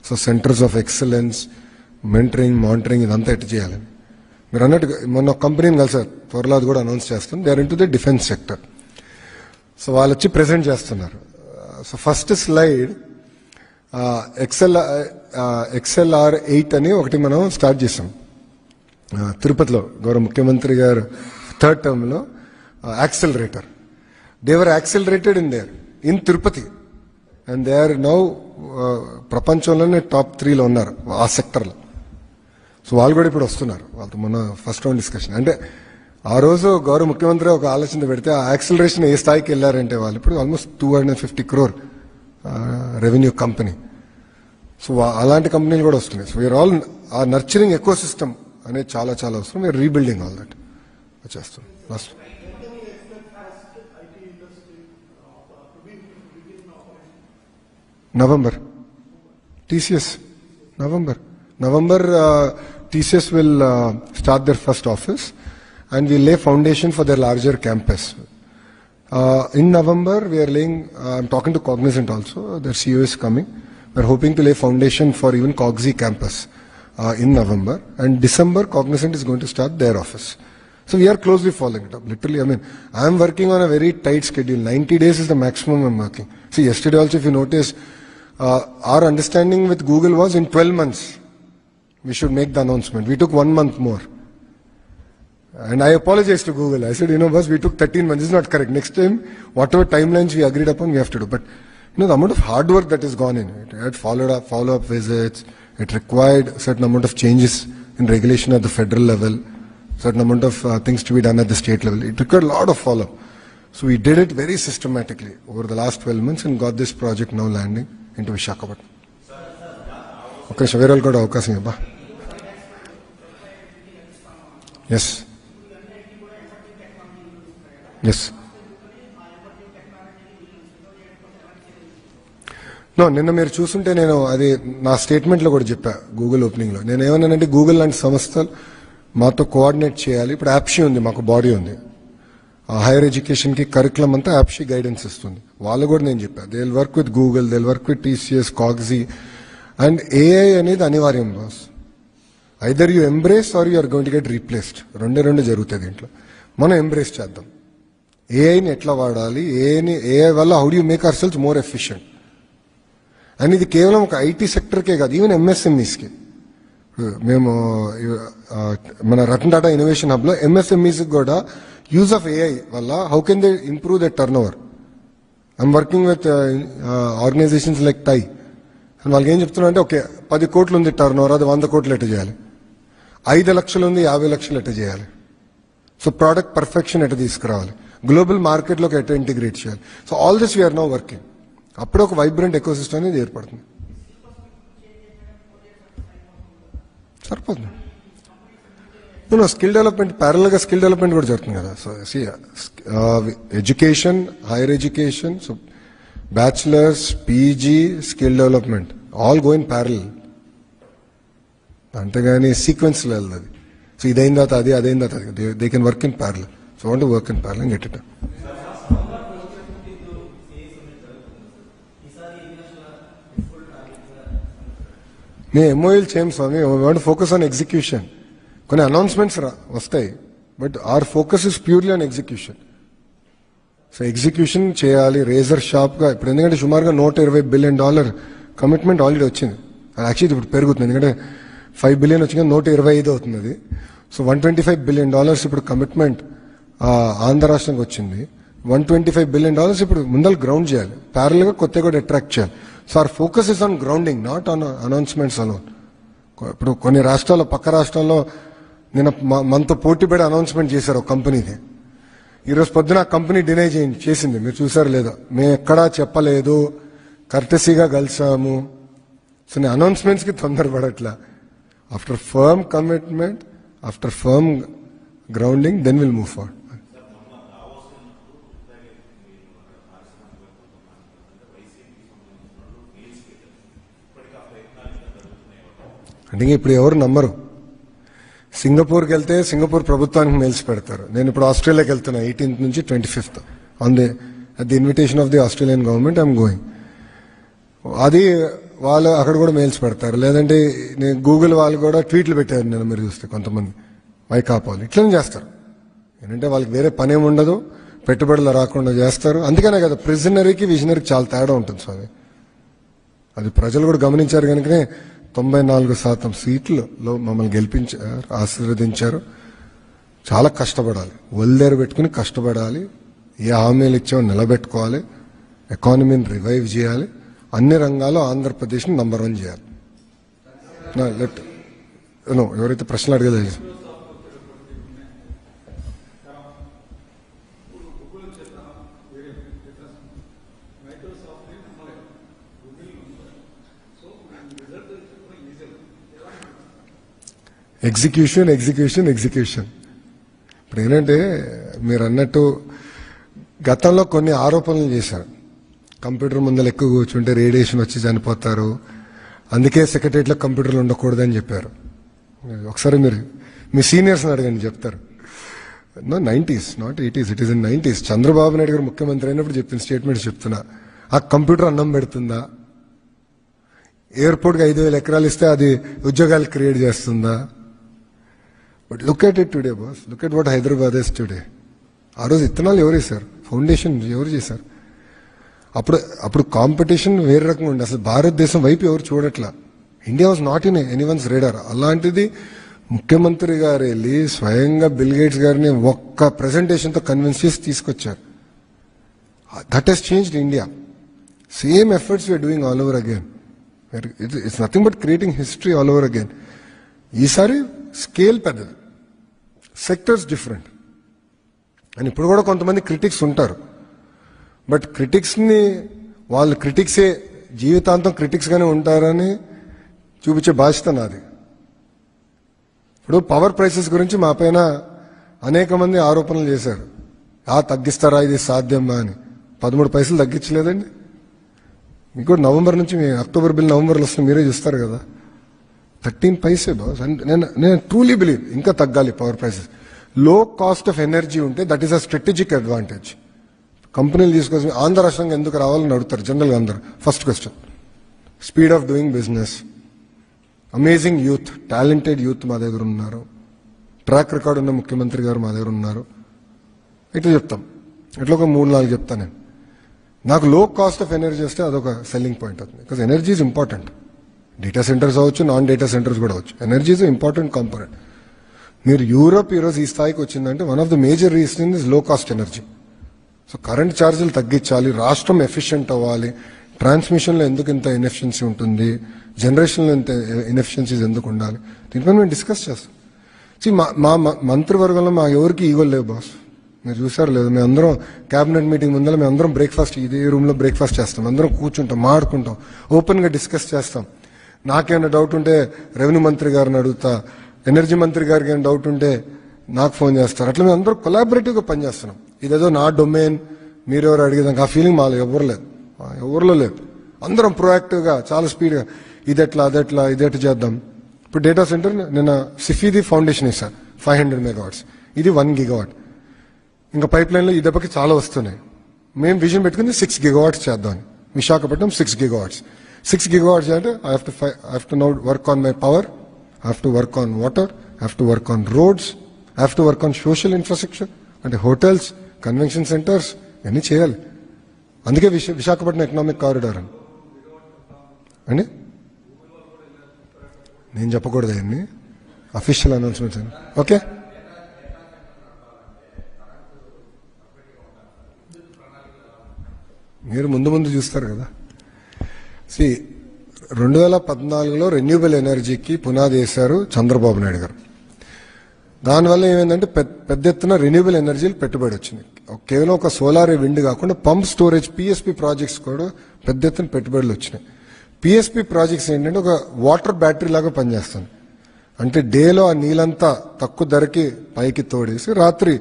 So centres of excellence, mentoring, monitoring ఇదంతా ఎట్టు చేయాలని. మీరు అన్నట్టు మొన్న ఒక కంపెనీని కలిసారు, త్వరలో అది కూడా అనౌన్స్ చేస్తాం. They are into the defence sector. So వాళ్ళు వచ్చి ప్రెజెంట్ చేస్తున్నారు. సో ఫస్ట్ స్లైడ్ XLR 8 అని ఒకటి మనం స్టార్ట్ చేసాం తిరుపతిలో. గౌరవ ముఖ్యమంత్రి గారు థర్డ్ టర్మ్లో accelerator. They were accelerated in Tirupati and they are now ప్రపంచంలోనే టాప్ 3లో ఉన్నారు ఆ సెక్టర్లో. సో వాళ్ళు కూడా ఇప్పుడు వస్తున్నారు. వాళ్ళతో మొన్న ఫస్ట్ రౌండ్ డిస్కషన్. అంటే ఆ రోజు గౌరవ ముఖ్యమంత్రి ఒక ఆలోచన పెడితే ఆ యాక్సలరేషన్ ఏ స్థాయికి వెళ్ళారంటే వాళ్ళు ఇప్పుడు almost 250 crore revenue company. So అలాంటి కంపెనీలు కూడా వస్తున్నాయి. సో వీఆర్ ఆల్ ఆ నర్చరింగ్ ఎకో సిస్టమ్ అనేది చాలా చాలా అవసరం. వీఆర్ రీబిల్డింగ్ ఆల్ దట్ వచ్చేస్తాం. Last November TCS November TCS will start their first office and we lay foundation for their larger campus. In November we are laying, I'm talking to Cognizant also, their CEO is coming. We're hoping to lay foundation for even Cogsy campus in November, and December Cognizant is going to start their office. So we are closely following it up. Literally, I mean, I am working on a very tight schedule. 90 days is the maximum I'm working. See, yesterday also if you notice, our understanding with Google was in 12 months we should make the announcement. We took 1 month more. And I apologized to Google. I said, boss, we took 13 months. This is not correct. Next time, whatever timelines we agreed upon, we have to do. But, the amount of hard work that has gone in it. It had follow-up visits. It required a certain amount of changes in regulation at the federal level, certain amount of things to be done at the state level. It required a lot of follow-up. So we did it very systematically over the last 12 months and got this project now landing into Visakhapatnam. Okay, so we're all got avakasam ba. Yes. Yes. No, నిన్న మీరు చూస్తుంటే నేను అది నా స్టేట్మెంట్లో కూడా చెప్పా Google ఓపెనింగ్లో. నేను ఏమన్నానంటే Google లాంటి సంస్థలు మాతో కోఆర్డినేట్ చేయాలి. ఇప్పుడు యాప్షీ ఉంది, మాకు బాడీ ఉంది. హైయర్ ఎడ్యుకేషన్కి కరికులం అంతా యాప్షీ గైడెన్స్ ఇస్తుంది. వాళ్ళు కూడా నేను చెప్పా, they will work with Google, they will work with TCS, Cogsy. And AI అనేది అనివార్యం boss. Either you embrace or you are going to get replaced. రెండు జరుగుతాయి దీంట్లో. మనం ఎంబ్రేస్ చేద్దాం. ఏఐని ఎట్లా వాడాలి, ఏఐ వల్ల how do you make our cells more efficient. And ఇది కేవలం ఒక ఐటీ సెక్టర్కే కాదు, ఈవెన్ MSMEస్కి. మేము మన రతన్ టాటా ఇన్నోవేషన్ హబ్లో MSMEస్కి కూడా యూజ్ ఆఫ్ ఏఐ వల్ల how can they improve the turnover. I'm working with organisations like TIE. వాళ్ళకి ఏం చెప్తున్నా అంటే, ఓకే 10 కోట్లు ఉంది టర్న్ ఓవర్, అది 100 కోట్లు ఎట్ట చేయాలి, 5 లక్షలు ఉంది 50 లక్షలు ఎట్ట చేయాలి. సో ప్రోడక్ట్ పర్ఫెక్షన్ ఎట్ట తీసుకురావాలి, గ్లోబల్ మార్కెట్లోకి ఎట్ట ఇంటిగ్రేట్ చేయాలి. So all this we are now working. అప్పుడు ఒక వైబ్రెంట్ ఎకోసిస్టమ్ అనేది ఏర్పడుతుంది. సరిపోతుంది. స్కిల్ డెవలప్మెంట్ ప్యారల్గా స్కిల్ డెవలప్మెంట్ కూడా జరుగుతుంది కదా. So education, higher education, so bachelors, PG, skill development all go in parallel. అంతేగాని సీక్వెన్స్లో వెళ్ళదు. సో ఇదైన తర్వాత అది, అదైన తర్వాత అది. They can work in parallel. So want to work in parallel and get it. మేము MOUలు చేయం స్వామి. Want focus on execution. కొన్ని అనౌన్స్మెంట్స్ వస్తాయి, but our focus is purely on execution. So execution చేయాలి రేజర్ షార్ప్గా. ఇప్పుడు ఎందుకంటే సుమారుగా $120 billion కమిట్మెంట్ ఆల్రెడీ వచ్చింది. అది యాక్చువల్లీ ఇప్పుడు పెరుగుతుంది, ఎందుకంటే $5 billion వచ్చింది, 125 అవుతుంది అది. సో $125 billion ఇప్పుడు కమిట్మెంట్ ఆంధ్ర రాష్ట్రానికి వచ్చింది. $125 billion ఇప్పుడు ముందర గ్రౌండ్ చేయాలి, ప్యారల్గా కొత్త కూడా అట్రాక్ట్ చేయాలి. So our focus is on grounding, not on announcements alone. ఇప్పుడు కొన్ని రాష్ట్రాల్లో, పక్క రాష్ట్రాల్లో నేను మనతో పోటీపడి అనౌన్స్మెంట్ చేశారు ఒక కంపెనీది. ఈరోజు పొద్దున ఆ కంపెనీ డినై చేసింది. మీరు చూసారు లేదా? మేము ఎక్కడా చెప్పలేదు, కర్టసీగా కలిసాము. సో నేను అనౌన్స్మెంట్స్కి తొందరపడట్లా. After firm commitment, after firm grounding, then will move forward. అంటే ఇప్పుడు ఎవరు నమ్మరు. సింగపూర్కి వెళ్తే సింగపూర్ ప్రభుత్వానికి మెయిల్స్ పెడతారు. నేను ఇప్పుడు ఆస్ట్రేలియాకి వెళ్తున్నా 18th నుంచి 25th on the invitation of the Australian government I'm going. అది వాళ్ళు అక్కడ కూడా మెయిల్స్ పెడతారు, లేదంటే నేను గూగుల్ వాళ్ళు కూడా ట్వీట్లు పెట్టారు నేను, మీరు చూస్తే కొంతమంది వైకాపా వాళ్ళు ఇట్లనే చేస్తారు. ఏంటంటే వాళ్ళకి వేరే పని ఏమి ఉండదు, పెట్టుబడులు రాకుండా చేస్తారు. అందుకనే కదా ప్రిజనరీకి విజనరీకి చాలా తేడా ఉంటుంది స్వామి. అది ప్రజలు కూడా గమనించారు కనుకనే 94% సీట్లలో మమ్మల్ని గెలిపించారు, ఆశీర్వదించారు. చాలా కష్టపడాలి, ఒళ్ళేరు పెట్టుకుని కష్టపడాలి, ఏ హామీలు ఇచ్చామో నిలబెట్టుకోవాలి, ఎకానమీని రివైవ్ చేయాలి, అన్ని రంగాల్లో ఆంధ్రప్రదేశ్ని నంబర్ 1 చేయాలి. ఎవరైతే ప్రశ్నలు అడగలేదు, ఎగ్జిక్యూషన్ ఎగ్జిక్యూషన్ ఎగ్జిక్యూషన్. ఇప్పుడు ఏంటంటే మీరు అన్నట్టు గతంలో కొన్ని ఆరోపణలు చేశారు. కంప్యూటర్ ముందర ఎక్కువ కూర్చుంటే రేడియేషన్ వచ్చి చనిపోతారు, అందుకే సెక్రటరియట్లో కంప్యూటర్లు ఉండకూడదని చెప్పారు. ఒకసారి మీరు మీ సీనియర్స్ని అడగండి, చెప్తారు. 90s not 80s, it is in 90s. Chandrababu Naidu గారు ముఖ్యమంత్రి అయినప్పుడు చెప్పిన స్టేట్మెంట్స్ చెప్తున్నా. ఆ కంప్యూటర్ అన్నం పెడుతుందా? ఎయిర్పోర్ట్కి 5,000 ఎకరాలు ఇస్తే అది ఉద్యోగాలు క్రియేట్ చేస్తుందా? But look at it today boss, look at what Hyderabad is today. ఆ రోజు ఇత్తనాలు ఎవరు వేశారు? ఫౌండేషన్ ఎవరు చేశారు? అప్పుడు కాంపిటీషన్ వేరే రకంగా ఉండే, అసలు భారతదేశం వైపు ఎవరు చూడట్లా. India was not in anyone's radar. అలాంటిది ముఖ్యమంత్రి గారు వెళ్ళి స్వయంగా బిల్ గేట్స్ గారిని ఒక్క ప్రెజెంటేషన్తో కన్విన్స్ చేసి తీసుకొచ్చారు. That he's changed India. Same efforts we are doing all over again. It's nothing but creating history all over again. ఈసారి స్కేల్ పెద్దది, సెక్టర్స్ డిఫరెంట్. అని ఇప్పుడు కూడా కొంతమంది క్రిటిక్స్ ఉంటారు, బట్ క్రిటిక్స్ని వాళ్ళు క్రిటిక్సే జీవితాంతం క్రిటిక్స్గానే ఉంటారని చూపించే బాధ్యత నాది. ఇప్పుడు పవర్ ప్రైసెస్ గురించి మా పైన అనేక మంది ఆరోపణలు చేశారు. తగ్గిస్తారా, ఇది సాధ్యమా అని. 13 పైసలు తగ్గించలేదండి. మీకు నవంబర్ నుంచి, అక్టోబర్ బిల్ నవంబర్లో వస్తుంది, మీరే చూస్తారు కదా. 13 పైసే బాస్. నేను ట్రూలీ బిలీవ్ ఇంకా తగ్గాలి పవర్ ప్రైసెస్. లో కాస్ట్ ఆఫ్ ఎనర్జీ ఉంటే that is a strategic advantage. కంపెనీలు తీసుకొచ్చి ఆంధ్ర రాష్ట్రంగా ఎందుకు రావాలని అడుగుతారు జనరల్గా అందరు. First question, speed of doing business, amazing youth, talented youth మా దగ్గర ఉన్నారు, ట్రాక్ రికార్డ్ ఉన్న ముఖ్యమంత్రి గారు మా దగ్గర ఉన్నారు. ఇట్లా చెప్తాం, ఇట్లా ఒక 3-4 చెప్తాను నేను. నాకు లో కాస్ట్ ఆఫ్ ఎనర్జీ వస్తే అదొక సెల్లింగ్ పాయింట్ అవుతుంది. Because energy is important. Data centres అవ్వచ్చు, నాన్ డేటా సెంటర్స్ కూడా అవ్వచ్చు. Energy is important component. మీరు యూరోప్ ఈరోజు ఈ స్థాయికి వచ్చిందంటే one of the major reason is low cost energy. So current ఛార్జీలు తగ్గించాలి, రాష్ట్రం ఎఫిషియెంట్ అవ్వాలి. ట్రాన్స్మిషన్లో ఎందుకు ఇంత ఇన్ఎఫిషియన్సీ ఉంటుంది, జనరేషన్లో ఇంత ఇన్ఎఫిషియన్సీస్ ఎందుకు ఉండాలి, దీనిపై మేము డిస్కస్ చేస్తాం. మా మంత్రివర్గంలో మా ఎవరికి ఈగోలు లేవు బాస్. మీరు చూసారు లేదు, మేము అందరం క్యాబినెట్ మీటింగ్ ముందర మేము అందరం బ్రేక్ఫాస్ట్ ఇదే రూమ్లో బ్రేక్ఫాస్ట్ చేస్తాం, అందరం కూర్చుంటాం, మాట్లాడుకుంటాం, ఓపెన్గా డిస్కస్ చేస్తాం. నాకేమైనా డౌట్ ఉంటే రెవెన్యూ మంత్రి గారిని అడుగుతా, ఎనర్జీ మంత్రి గారికి ఏమైనా డౌట్ ఉంటే నాకు ఫోన్ చేస్తారు. అట్లా మేము అందరూ కొలాబరేటివ్గా పనిచేస్తున్నాం. ఇదేదో నా డొమైన్ మీరెవరు అడిగేదానికి ఆ ఫీలింగ్ మాలో ఎవరిలో లేదు. అందరం ప్రొయాక్టివ్గా చాలా స్పీడ్గా ఇదెట్లా అదెట్లా ఇదెట్లా చేద్దాం. ఇప్పుడు డేటా సెంటర్ నిన్న సిఫీది ఫౌండేషన్ ఇస్తారు 500 megawatts, ఇది 1 gigawatt. ఇంకా పైప్ లైన్లో ఈ దెబ్బకి చాలా వస్తున్నాయి. మేము విజన్ పెట్టుకుంది 6 gigawatts చేద్దాం. విశాఖపట్నం 6 gigawatts. 6 gigawatts అంటే I have to now work on my power, I have to work on water, I have to work on roads, I have to work on social infrastructure, అంటే hotels, convention centres ఇవన్నీ చేయాలి. అందుకే Visakhapatnam economic corridor అండి. నేను చెప్పకూడదు అవన్నీ, official announcements అండి. Okay, మీరు ముందు చూస్తారు కదా. 2014లో రెన్యూబుల్ ఎనర్జీకి పునాది వేశారు చంద్రబాబు నాయుడు గారు. దానివల్ల ఏమైందంటే పెద్ద ఎత్తున రెన్యూబుల్ ఎనర్జీలు పెట్టుబడి వచ్చింది. కేవలం ఒక సోలార్ విండ్ కాకుండా పంప్ స్టోరేజ్ పిఎస్పి ప్రాజెక్ట్స్ కూడా పెద్ద ఎత్తున పెట్టుబడులు వచ్చినాయి. పిఎస్పి ప్రాజెక్ట్స్ ఏంటంటే ఒక వాటర్ బ్యాటరీ లాగా పనిచేస్తుంది. అంటే డేలో ఆ నీళ్ళంతా తక్కువ ధరకి పైకి తోడేసి రాత్రి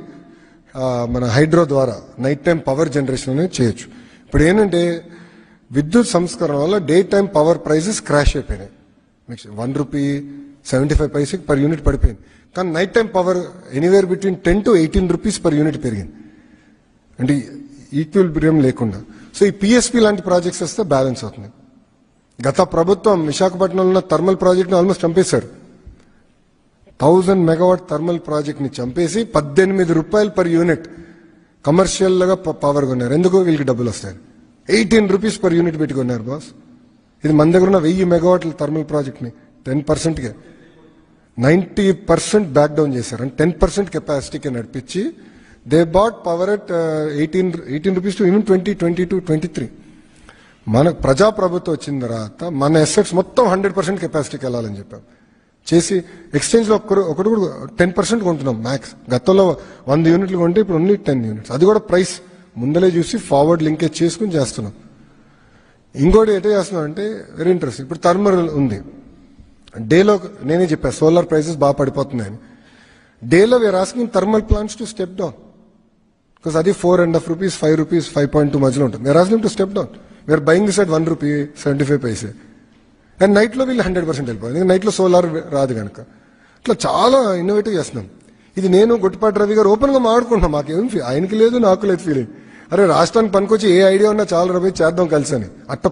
మన హైడ్రో ద్వారా నైట్ టైం పవర్ జనరేషన్ అనేది చేయొచ్చు. ఇప్పుడు ఏంటంటే విద్యుత్ సంస్కరణ వల్ల day time power prices crash అయిపోయినాయి. ₹1.75 పర్ యూనిట్ పడిపోయింది. కానీ night time power anywhere between 10 to 18 rupees per unit పెరిగింది. అంటే ఈక్విలిబ్రియం లేకుండా. సో ఈ పిఎస్పి లాంటి ప్రాజెక్ట్స్ వస్తే బ్యాలెన్స్ అవుతుంది. గత ప్రభుత్వం విశాఖపట్నంలో ఉన్న థర్మల్ ప్రాజెక్ట్ని ఆల్మోస్ట్ చంపేశారు. 1000 మెగావాట్ థర్మల్ ప్రాజెక్ట్ ని చంపేసి 18 రూపాయలు పర్ యూనిట్ కమర్షియల్ గా పవర్ కొన్నారు. ఎందుకు? వీళ్ళకి డబ్బులు వస్తాయి. 18 రూపీస్ పర్ యూనిట్ పెట్టుకున్నారు బాస్. ఇది మన దగ్గర ఉన్న 1000 మెగావాట్ల థర్మల్ ప్రాజెక్ట్ ని 10%కే 90% బ్యాక్ డౌన్ చేశారు. అంటే 10% కెపాసిటీకి నడిపించి they bought power at 18 rupees to even 20, 22, 23. మన ప్రజాప్రభుత్వం వచ్చిన తర్వాత మన ఎసెట్స్ మొత్తం 100% కెపాసిటీకి వెళ్ళాలని చెప్పాం. చేసి ఎక్స్చేంజ్ లో ఒకటి కూడా 10% కొంటున్నాం మ్యాక్స్. గతంలో 100 యూనిట్లు కొంటే ఇప్పుడు ఓన్లీ 10 యూనిట్స్. అది కూడా ప్రైస్ ముందలే చూసి ఫార్వర్డ్ లింకేజ్ చేసుకుని చేస్తున్నాం. ఇంకోటి ఎట్లా చేస్తున్నాం అంటే వెరీ ఇంట్రెస్టింగ్. ఇప్పుడు థర్మల్ ఉంది. డేలో నేనే చెప్పాను సోలార్ ప్రైసెస్ బాగా పడిపోతున్నాయని. డేలో we're asking thermal plants to step down because అది 4.5 రూపీస్, 5 రూపీస్, 5.2 మధ్యలో ఉంటుంది. We're asking to step down. We're buying this at 1 rupee 75 paise. And night లో వీళ్ళు 100% వెళ్ళిపోయింది. నైట్ లో సోలార్ రాదు కనుక ఇట్లా చాలా ఇన్నోవేటివ్ చేస్తున్నాం. ఇది నేను గొట్టిపాటి రవి గారు ఓపెన్ గా మాట్లాడుకుంటున్నాం. మాకేం ఆయనకి లేదు, నాకు లేదు ఫీలింగ్. అరే రాష్ట్రానికి పనికొచ్చి ఏ ఐడియా ఉన్నా చాలా రవి చేద్దాం కలిసి అని. అట్ట